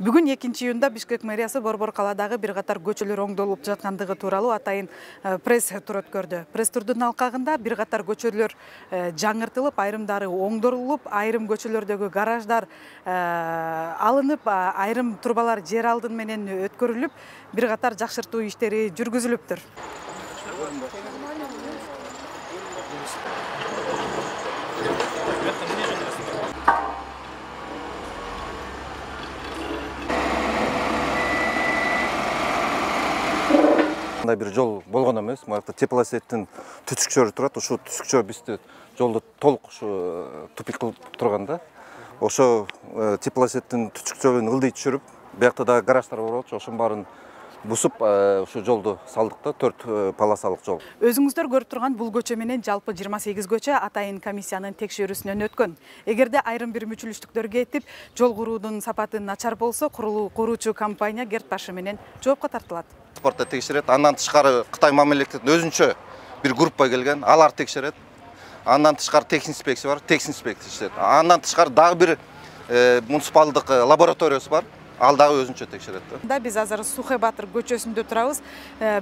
Бүгін 2-июнда Бишкек мэриясы Борбор каладагы бир катар көчөлөр оңдолуп жаткандыгы тууралуу атайын пресс-тур өткөрдү. Пресс-турдун алкагында бир катар көчөлөр жаңыртылып, айрымдары оңдорулуп, айрым көчөлөрдөгү гараждар алынып, айрым турбалар жер алдын менен өткөрүлүп, бир катар жакшыртуу иштери жүргүзүлүптүр. Мындай бир жол болгон эмес. Мына теплосеттин түтүкчөрү турат. Ошо түтүкчө бизди жолду толук ушу тупик кылып турганда, ошо теплосеттин түтүкчөсүн ылдый түшүрүп, биякта да гараждар бар болчу, ошонун баарын бусуп, ушу жолду салдык да, 4 полосалык жол. Өзүңүздөр көрүп турган бул көчө менен жалпы 28 көчө атайын комиссиянын текшерүүсүнөн өткөн. Эгерде айрым бир мүчүлүштүктөр кетип, жол куруудун сапаты начар болсо, куруучу компания герт башы менен жоопко тартылат. Спортта текшерет, андан тышкары Кытай мамлекетинин өзүнчө бир группа келген, алар текшерет. Андан тышкары техинспекция бар, техинспекция иштейт. Андан тышкары дагы бир муниципалдык лабораториясы бар. Ал дагы өзүнчө текшерет. Биз азыр Сухай Батыр көчөсүндө турабыз.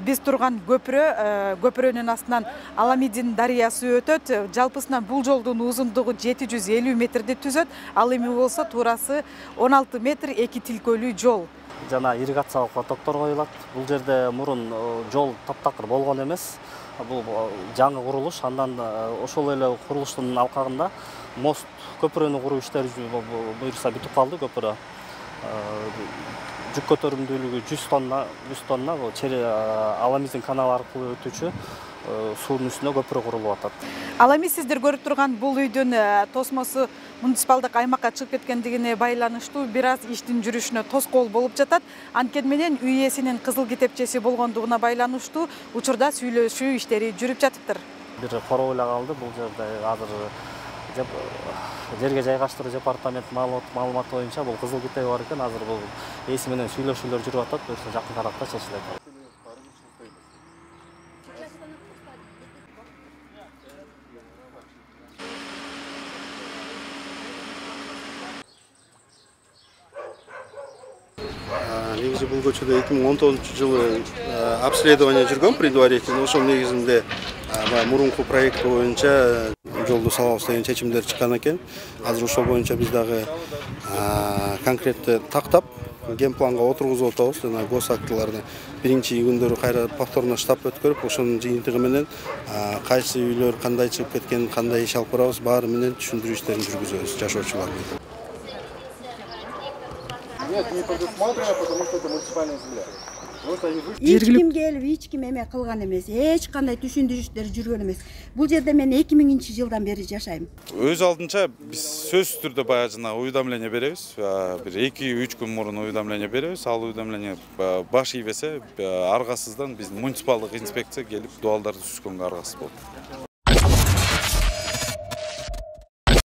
Биз турган көпүрөнүн астынан Аламидин дарыясы өтөт. Жалпысынан бул жолдун узундугу 750 метрди түзөт. Ал эми болсо туурасы 16 метр 2 тилкөлүү жол. Жана ирригациялык потоктор коюлат. Бул жерде мурун жол таптакыр болгон эмес. Бул жаңы курулуш, андан ошол эле курулуштун алкагында мост көпүрөнү куруу иштери буюрса бүтүп калды. Көпүрө жүк көтөрүмдүүлүгү 100 тонна бул Аламидин каналы аркылуу өтүүчү суунун үстүнө көпүрө курулуп атат. Ал эми сиздер көрүп турган бул үйдүн тосмосу муниципалдык аймакка чыгып кеткендигине байланыштуу бир аз иштин жүрүшүнө тоскоол болуп жатат. Анткени менен үй ээсинин кызыл китепчеси болгондугуна байланыштуу учурда сүйлөшүү иштери жүрүп жатыптыр. Бир короо эле калды. Бул жерде азыр жерге жайгаштыруу департамент маалыматы боюнча бул кызыл китеби бар экен. Азыр бул ээси менен сүйлөшүүлөр жүрүп атат. Буюрса жакын аралыкта чечилет. Негизи бул көчөдө 2019-жылы обследование жүргөн предварительно. Ошол негизинде мурунку проект боюнча жолду салабыз деген чечимдер чыккан экен. Азыр ошол боюнча биз дагы конкретте тактап генпланга отургузуп атабыз. Жана госактыларды биринчи күндөрү кайра повторно штаб өткөрүп, ошонун жыйынтыгы менен кайсы үйлөр кандай чыгып кеткен, кандай иш алып барабыз, баары менен түшүндүрүү иштерин жүргүзөбүз жашоочуларга. Нет, не предусмотрено, потому что это муниципальная земля. Эч ким келип, эч ким эме кылган эмес, эч кандай түшүндүрүштөр жүргөн эмес. Бул жерде мен 2000-жылдан бери жашайм. Өз алдынча биз сөзсүз түрдө баягы жана уведомление беребиз. Бир 2-3 күн мурун уведомление беребиз. Ал уведомление баш ийбесе, аргасыздан биздин муниципалдык инспекция келип дуалдарды сүзгөнгө аргасыз болот.